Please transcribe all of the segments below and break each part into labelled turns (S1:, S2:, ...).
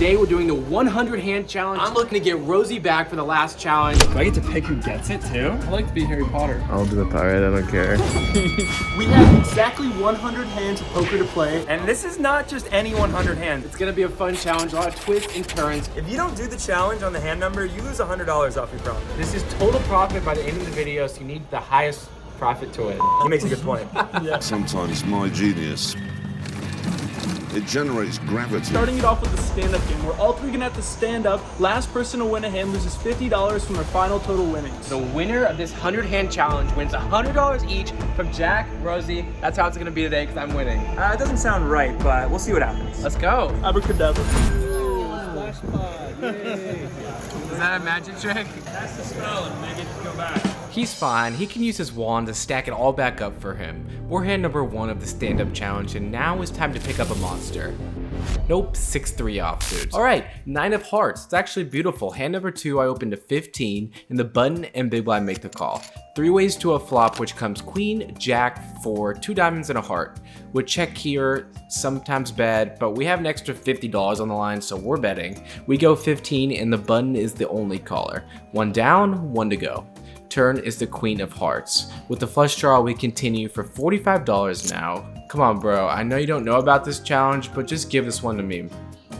S1: Today we're doing the 100 hand challenge. I'm looking to get Rosie back for the last challenge.
S2: Do I get to pick who gets it too? I like to be Harry Potter.
S3: I'll do the pirate, I don't care.
S4: We have exactly 100 hands of poker to play.
S2: And this is not just any 100 hands.
S1: It's gonna be a fun challenge, a lot of twists and turns.
S2: If you don't do the challenge on the hand number, you lose $100 off your profit.
S1: This is total profit by the end of the video, so you need the highest profit to it.
S2: He makes a good point.
S4: Yeah.
S5: Sometimes my genius, it generates gravity.
S4: Starting it off with the stand-up game, where all three gonna have to stand up. Last person to win a hand loses $50 from their final total winnings.
S1: The winner of this 100 hand challenge wins $100 each from Jack, Rosie. That's how it's gonna be today, because I'm winning.
S2: It doesn't sound right, but we'll see what happens.
S1: Let's go.
S4: Abracadabra.
S1: Is that a magic trick?
S2: That's the spell and make it go back.
S1: He's fine. He can use his wand to stack it all back up for him. We're hand number 1 of the stand-up challenge, and now it's time to pick up a monster. Nope, 6-3 offsuits. All right, 9 of hearts. It's actually beautiful. Hand number 2, I open to 15, and the button and big blind make the call. 3 ways to a flop, which comes queen, jack, 4, 2 diamonds, and a heart. With check here, sometimes bad, but we have an extra $50 on the line, so we're betting. We go 15, and the button is the only caller. 1 down, 1 to go. Turn is the queen of hearts. With the flush draw, we continue for $45 now. Come on, bro. I know you don't know about this challenge, but just give this one to me.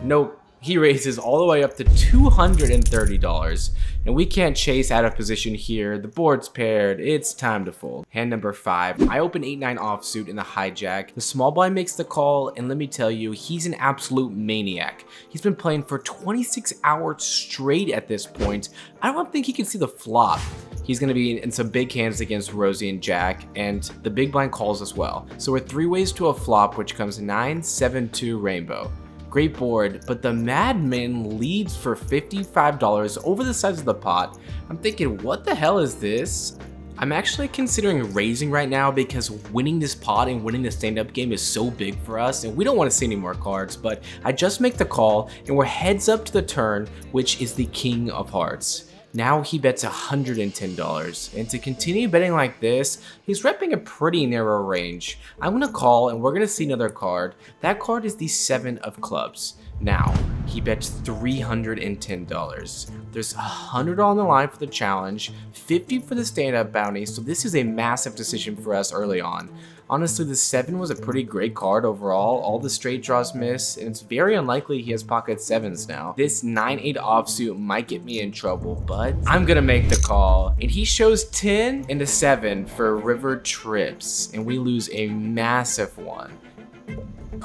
S1: Nope. He raises all the way up to $230, and we can't chase out of position here. The board's paired. It's time to fold. Hand number 5. I open 8-9 offsuit in the hijack. The small blind makes the call, and let me tell you, he's an absolute maniac. He's been playing for 26 hours straight at this point. I don't think he can see the flop. He's going to be in some big hands against Rosie and Jack, and the big blind calls as well. So we're 3 ways to a flop, which comes 9, 7, 2 rainbow. Great board, but the Madman leads for $55 over the size of the pot. I'm thinking, what the hell is this? I'm actually considering raising right now because winning this pot and winning the stand-up game is so big for us, and we don't want to see any more cards, but I just make the call, and we're heads up to the turn, which is the king of hearts. Now he bets $110, and to continue betting like this, he's repping a pretty narrow range. I'm gonna call, and we're gonna see another card. That card is the 7 of clubs. Now, he bets $310. There's $100 on the line for the challenge, $50 for the stand-up bounty, so this is a massive decision for us early on. Honestly, the 7 was a pretty great card overall. All the straight draws miss, and it's very unlikely he has pocket 7s now. This 9-8 offsuit might get me in trouble, but I'm gonna make the call. And he shows 10 and a 7 for river trips, and we lose a massive one.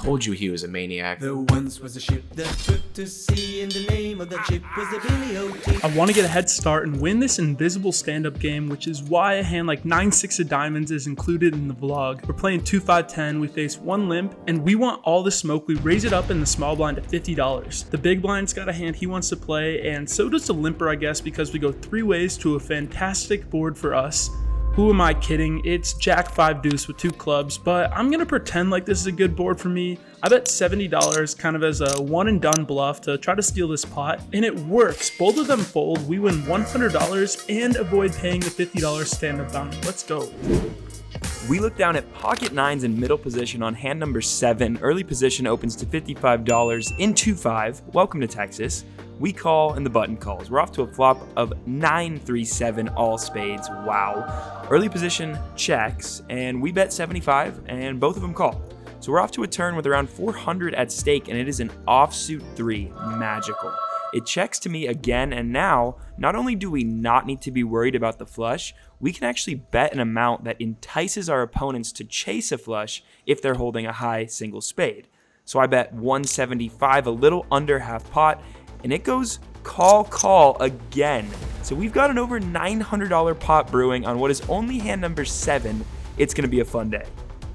S1: Told you he was a maniac.
S6: There once was a ship that put to sea, and the name of that ship was the Billy O.T.
S4: I want to get a head start and win this invisible stand-up game, which is why a hand like 9-6 of diamonds is included in the vlog. We're playing 2-5-10, we face 1 limp, and we want all the smoke. We raise it up in the small blind to $50. The big blind's got a hand he wants to play, and so does the limper, I guess, because we go 3 ways to a fantastic board for us. Who am I kidding? It's Jack 5 deuce with 2 clubs, but I'm gonna pretend like this is a good board for me. I bet $70 kind of as a one and done bluff to try to steal this pot, and it works. Both of them fold. We win $100 and avoid paying the $50 stand-up bounty. Let's go.
S2: We look down at pocket 9s in middle position on hand number 7. Early position opens to $55 in 2-5. Welcome to Texas. We call and the button calls. We're off to a flop of 9-3-7 all spades. Wow. Early position checks, and we bet 75, and both of them call. So we're off to a turn with around 400 at stake, and it is an offsuit 3. Magical. It checks to me again, and now, not only do we not need to be worried about the flush, we can actually bet an amount that entices our opponents to chase a flush if they're holding a high single spade. So I bet 175, a little under half pot, and it goes call again. So we've got an over $900 pot brewing on what is only hand number 7. It's gonna be a fun day.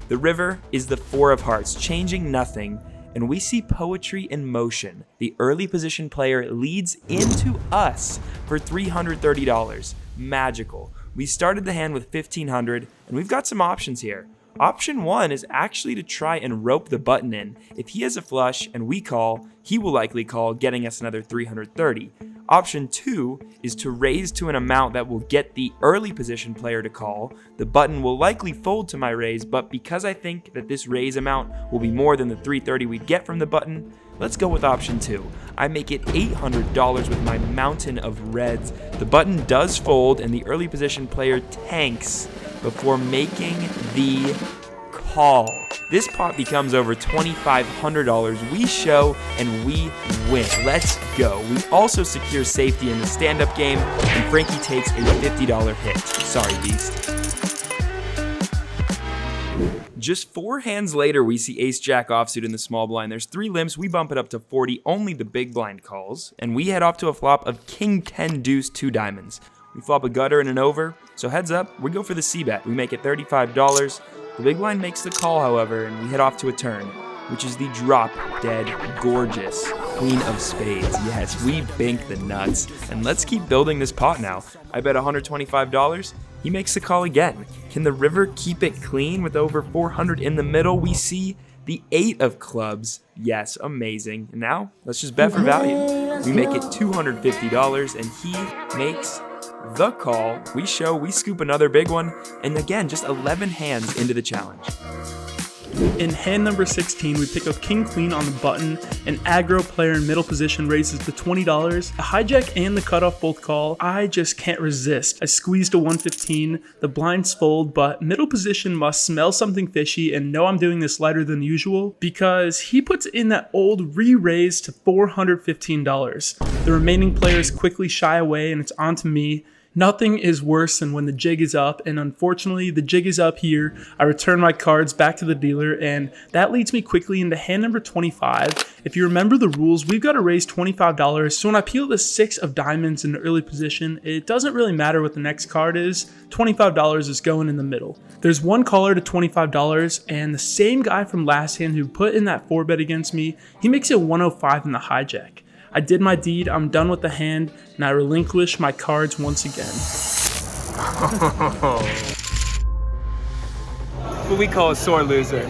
S2: The river is the 4 of hearts, changing nothing, and we see poetry in motion. The early position player leads into us for $330. Magical. We started the hand with $1,500, and we've got some options here. Option 1 is actually to try and rope the button in. If he has a flush and we call, he will likely call, getting us another $330. Option 2 is to raise to an amount that will get the early position player to call. The button will likely fold to my raise, but because I think that this raise amount will be more than the 330 we'd get from the button, let's go with option 2. I make it $800 with my mountain of reds. The button does fold and the early position player tanks before making the call. This pot becomes over $2,500. We show and we win. Let's go. We also secure safety in the stand-up game, and Frankie takes a $50 hit. Sorry, Beast. Just 4 hands later, we see ace-jack offsuit in the small blind. There's 3 limps. We bump it up to 40. Only the big blind calls. And we head off to a flop of king 10 deuce 2 diamonds. We flop a gutter and an over. So heads up, we go for the c-bet. We make it $35. The big blind makes the call, however, and we head off to a turn, which is the drop dead gorgeous queen of spades. Yes, we bink the nuts. And let's keep building this pot now. I bet $125. He makes the call again. Can the river keep it clean with over 400 in the middle? We see the 8 of clubs. Yes, amazing. And now, let's just bet for value. We make it $250, and he makes the call. We show, we scoop another big one, and again, just 11 hands into the challenge.
S4: In hand number 16, we pick up king queen on the button. An aggro player in middle position raises to $20. The hijack and the cutoff both call. I just can't resist. I squeeze to 115. The blinds fold, but middle position must smell something fishy and know I'm doing this lighter than usual because he puts in that old re-raise to $415. The remaining players quickly shy away and it's on to me. Nothing is worse than when the jig is up, and unfortunately the jig is up here. I return my cards back to the dealer, and that leads me quickly into hand number 25. If you remember the rules, we've got to raise $25, so when I peel the 6 of diamonds in the early position, it doesn't really matter what the next card is. $25 is going in the middle. There's one caller to $25, and the same guy from last hand who put in that 4-bet against me, he makes it 105 in the hijack. I did my deed, I'm done with the hand, and I relinquish my cards once again.
S3: What we call a sore loser.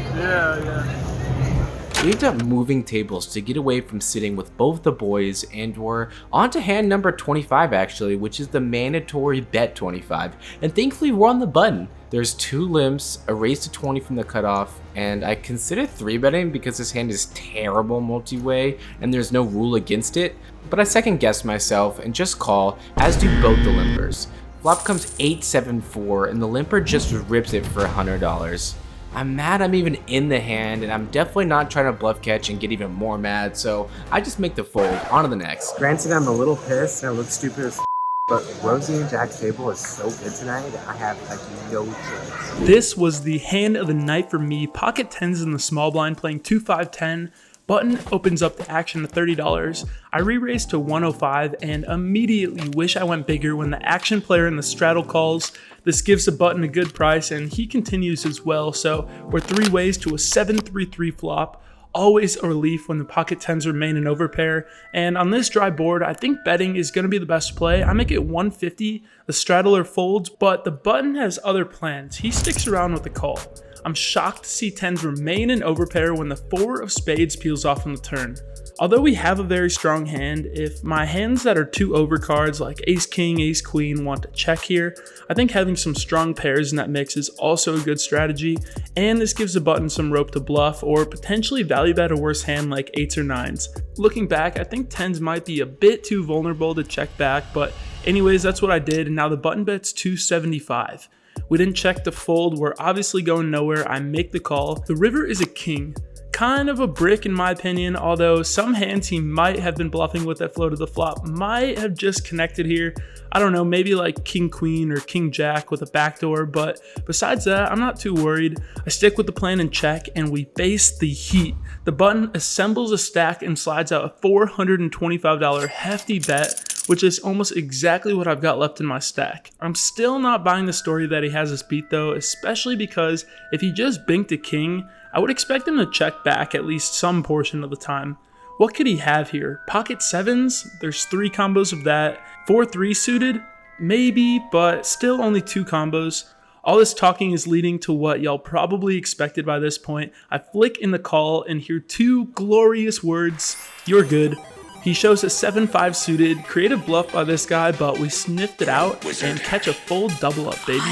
S1: We ended up moving tables to get away from sitting with both the boys, and we're on to hand number 25 actually, which is the mandatory bet 25. And thankfully we're on the button. There's 2 limps, a raise to 20 from the cutoff, and I consider 3-betting because this hand is terrible multi-way and there's no rule against it, but I second guess myself and just call, as do both the limpers. Flop comes 8-7-4 and the limper just rips it for $100. I'm mad I'm even in the hand, and I'm definitely not trying to bluff catch and get even more mad, so I just make the fold. On to the next.
S7: Granted, I'm a little pissed and I look stupid as but Rosie and Jack's table is so good tonight, I have like no choice.
S4: This was the hand of the night for me. Pocket 10s in the small blind playing 2-5-10. Button opens up the action to $30. I re-raise to 105 and immediately wish I went bigger when the action player in the straddle calls. This gives the button a good price and he continues as well, so we're 3 ways to a 7-3-3 flop. Always a relief when the pocket 10s remain an overpair, and on this dry board, I think betting is going to be the best play. I make it 150, the straddler folds, but the button has other plans. He sticks around with the call. I'm shocked to see 10s remain an overpair when the 4 of spades peels off on the turn. Although we have a very strong hand, if my hands that are 2 overcards like ace king, ace queen want to check here, I think having some strong pairs in that mix is also a good strategy, and this gives the button some rope to bluff or potentially value bet a worse hand like 8s or 9s. Looking back, I think 10s might be a bit too vulnerable to check back, but anyways, that's what I did, and now the button bet's 275. We didn't check the fold, we're obviously going nowhere, I make the call. The river is a king. Kind of a brick in my opinion, although some hands he might have been bluffing with that flow to the flop might have just connected here. I don't know, maybe like king queen or king jack with a backdoor, but besides that, I'm not too worried. I stick with the plan and check, and we face the heat. The button assembles a stack and slides out a $425 hefty bet, which is almost exactly what I've got left in my stack. I'm still not buying the story that he has us beat though, especially because if he just binked a king, I would expect him to check back at least some portion of the time. What could he have here? Pocket 7s? There's 3 combos of that. 4-3 suited? Maybe, but still only 2 combos. All this talking is leading to what y'all probably expected by this point. I flick in the call and hear 2 glorious words, "You're good." He shows a 7-5 suited, creative bluff by this guy, but we sniffed it out and catch a full double up, baby.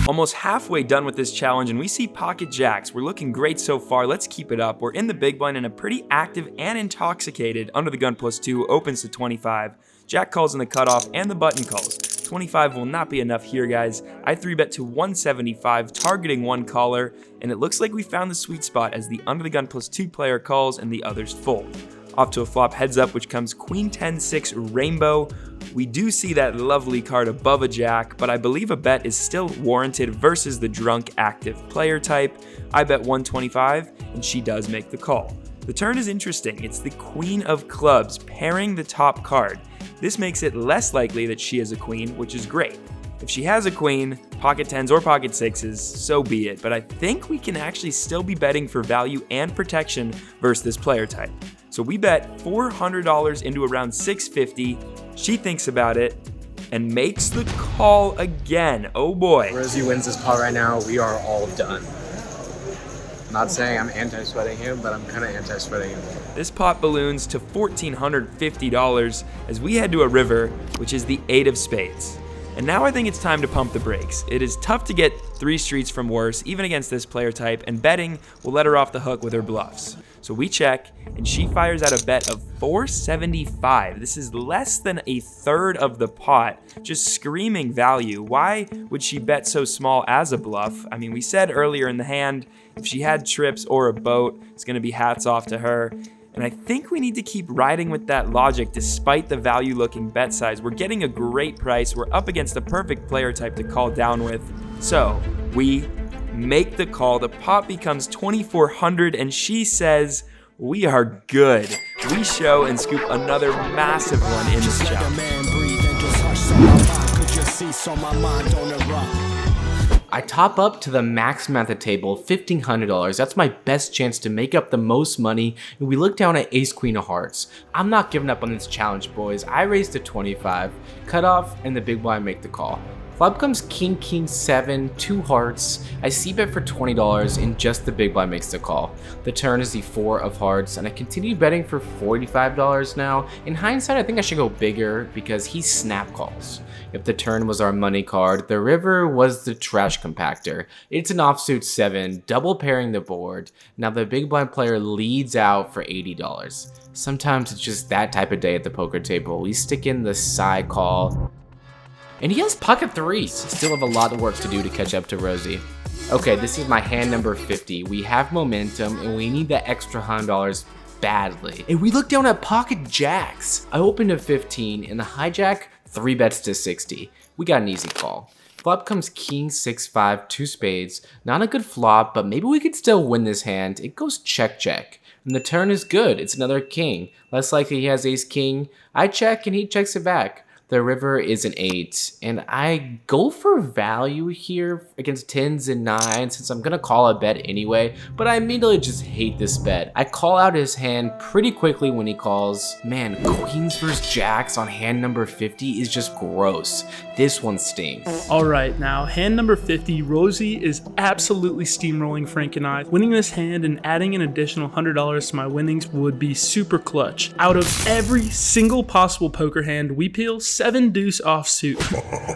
S2: Almost halfway done with this challenge and we see pocket jacks. We're looking great so far, let's keep it up. We're in the big blind and a pretty active and intoxicated under the gun +2 opens to 25. Jack calls in the cutoff and the button calls. 25 will not be enough here, guys. I 3-bet to 175, targeting one caller, and it looks like we found the sweet spot as the under the gun +2 player calls and the others fold. Off to a flop heads up, which comes Queen 10-6 Rainbow. We do see that lovely card above a jack, but I believe a bet is still warranted versus the drunk active player type. I bet 125, and she does make the call. The turn is interesting. It's the Queen of Clubs pairing the top card. This makes it less likely that she is a queen, which is great. If she has a queen, pocket 10s or pocket 6s, so be it, but I think we can actually still be betting for value and protection versus this player type. So we bet $400 into around $650. She thinks about it and makes the call again. Oh boy.
S7: Rosie wins this pot right now. We are all done. Not saying I'm anti-sweating him, but I'm kind of anti-sweating him.
S2: This pot balloons to $1,450 as we head to a river, which is the 8 of spades. And now I think it's time to pump the brakes. It is tough to get 3 streets from worse, even against this player type, and betting will let her off the hook with her bluffs. So we check, and she fires out a bet of $475. This is less than a third of the pot, just screaming value. Why would she bet so small as a bluff? I mean, we said earlier in the hand, if she had trips or a boat, it's gonna be hats off to her. And I think we need to keep riding with that logic despite the value looking bet size. We're getting a great price. We're up against the perfect player type to call down with. So we make the call. The pot becomes 2,400 and she says, we are good. We show and scoop another massive one in this challenge.
S1: I top up to the maximum at the table, $1,500. That's my best chance to make up the most money, and we look down at ace queen of hearts. I'm not giving up on this challenge, boys. I raise to 25, cut off, and the big blind make the call. Flop comes king, king, 7, 2 hearts. I c-bet for $20 and just the big blind makes the call. The turn is the 4 of hearts and I continue betting for $45 now. In hindsight, I think I should go bigger because he snap calls. If the turn was our money card, the river was the trash compactor. It's an offsuit 7, double pairing the board. Now the big blind player leads out for $80. Sometimes it's just that type of day at the poker table. We stick in the side call. And he has pocket 3s. Still have a lot of work to do to catch up to Rosie. Okay, this is my hand number 50. We have momentum and we need that extra $100 badly. And we look down at pocket jacks. I opened at 15 and the hijack 3 bets to 60. We got an easy call. Flop comes king, 6, 5, 2 spades. Not a good flop, but maybe we could still win this hand. It goes check, check. And the turn is good. It's another king. Less likely he has ace king. I check and he checks it back. The river is an 8, and I go for value here against 10s and 9s since I'm gonna call a bet anyway, but I immediately just hate this bet. I call out his hand pretty quickly when he calls. Man, queens versus jacks on hand number 50 is just gross. This one stings.
S4: All right, now hand number 50, Rosie is absolutely steamrolling Frank and I. Winning this hand and adding an additional $100 to my winnings would be super clutch. Out of every single possible poker hand, we peel 7 deuce offsuit.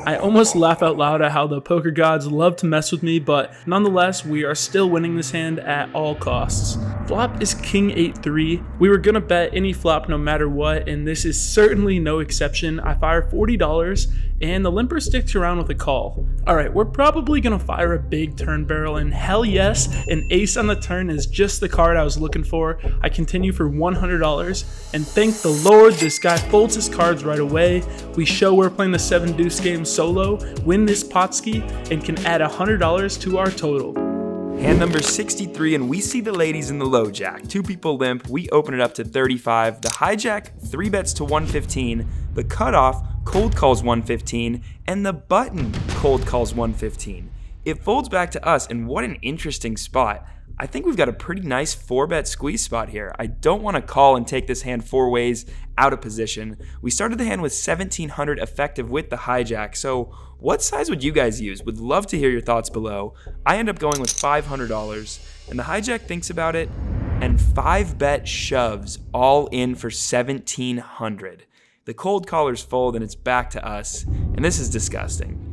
S4: I almost laugh out loud at how the poker gods love to mess with me, but nonetheless, we are still winning this hand at all costs. Flop is king 8-3. We were gonna bet any flop no matter what, and this is certainly no exception. I fire $40 and the limper sticks around with a call. All right, we're probably gonna fire a big turn barrel, and hell yes, an ace on the turn is just the card I was looking for. I continue for $100, and thank the Lord this guy folds his cards right away. We show we're playing the 7 deuce game solo, win this potski, and can add $100 to our total.
S2: Hand number 63, and we see the ladies in the low jack. 2 people limp, we open it up to 35. The hijack 3 bets to 115. The cutoff cold calls 115, and the button cold calls 115. It folds back to us, and what an interesting spot. I think we've got a pretty nice 4-bet squeeze spot here. I don't want to call and take this hand 4 ways out of position. We started the hand with 1,700 effective with the hijack, so what size would you guys use? Would love to hear your thoughts below. I end up going with $500, and the hijack thinks about it and 5-bet shoves all in for $1,700. The cold collars fold and it's back to us, and this is disgusting.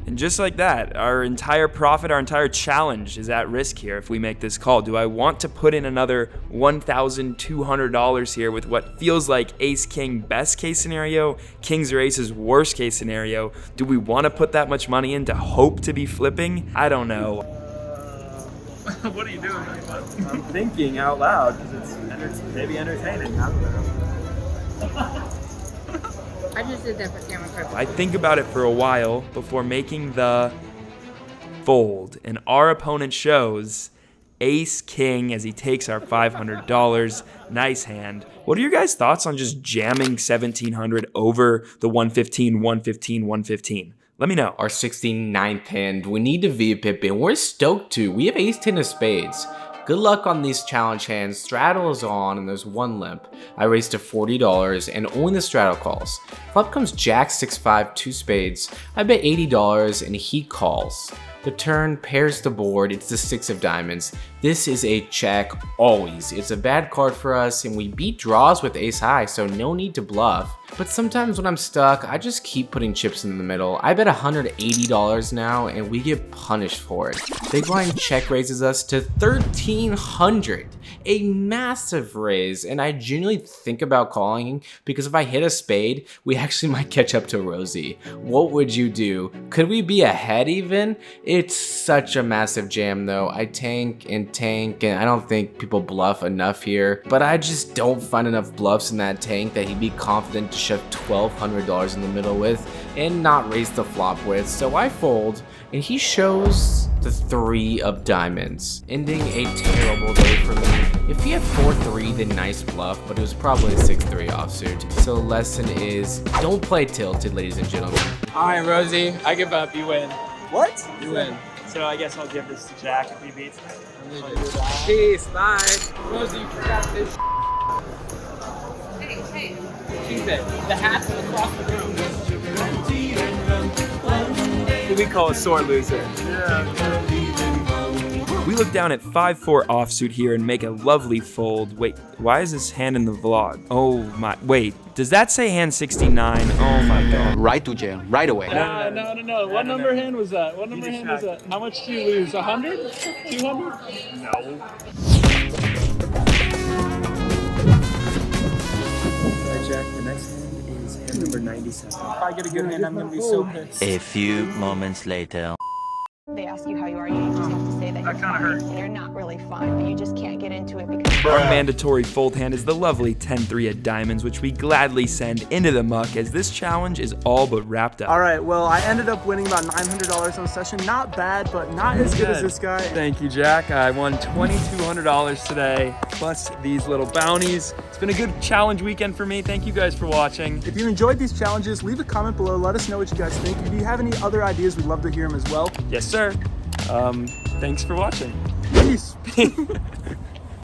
S2: And just like that, our entire profit, our entire challenge is at risk here if we make this call. Do I want to put in another $1,200 here with what feels like ace-king best case scenario, kings or aces worst case scenario? Do we want to put that much money in to hope to be flipping? I don't know.
S4: What are you doing?
S3: I'm thinking out loud because it's maybe entertaining. I don't know.
S8: I just did that for camera purposes.
S2: I think about it for a while before making the fold, and our opponent shows ace king as he takes our $500. Nice hand. What are your guys' thoughts on just jamming 1,700 over the 115, 115, 115? Let me know.
S1: Our 69th hand, we need to V-pip and we're stoked to. We have ace-10 of spades. Good luck on these challenge hands. Straddle is on and there's one limp. I raised to $40 and only the straddle calls. Flop comes jack 6-5, 2 spades. I bet $80 and he calls. The turn pairs the board, it's the 6 of diamonds. This is a check always. It's a bad card for us and we beat draws with ace high, so no need to bluff. But sometimes when I'm stuck, I just keep putting chips in the middle. I bet $180 now and we get punished for it. Big blind check raises us to $1,300. A massive raise, and I genuinely think about calling because if I hit a spade, we actually might catch up to Rosie. What would you do? Could we be ahead even? It's such a massive jam though. I tank and I don't think people bluff enough here, but I just don't find enough bluffs in that tank that he'd be confident to shove $1,200 in the middle with and not raise the flop with, so I fold, and he shows the 3 of diamonds, ending a terrible day for me. If he had 4-3, then nice bluff, but it was probably a 6-3 offsuit. So lesson is, don't play tilted, ladies and gentlemen.
S3: All right, Rosie, I give up. You win.
S4: What?
S3: You win.
S4: So I guess I'll give this to Jack if he beats me.
S3: Peace. Bye. Rosie, you forgot this.
S8: Hey.
S3: Keep it. The hat's across the room. What we call a sore loser.
S2: We look down at 5-4 offsuit here and make a lovely fold. Wait, why is this hand in the vlog? Oh my, wait, does that say hand 69? Oh my god.
S9: Right to jail, right away.
S4: No. What number hand was that? What number hand was that? How much do you lose? 100? 200? No.
S3: Alright, Jack, the next hand is hand number 97. If I get a good hand, I'm going to be so pissed.
S10: A few moments later.
S11: They ask you how you are, you just have to say that you're fine. And you're not really fine, but you just can't get into it because...
S2: Our mandatory fold hand is the lovely 10-3 of diamonds, which we gladly send into the muck as this challenge is all but wrapped up.
S4: All right, well, I ended up winning about $900 on the session. Not bad, but not as good as this guy.
S3: Thank you, Jack. I won $2,200 today, plus these little bounties.
S2: It's been a good challenge weekend for me. Thank you guys for watching.
S4: If you enjoyed these challenges, leave a comment below. Let us know what you guys think. If you have any other ideas, we'd love to hear them as well.
S2: Yes, sir. Thanks for watching.
S4: Peace.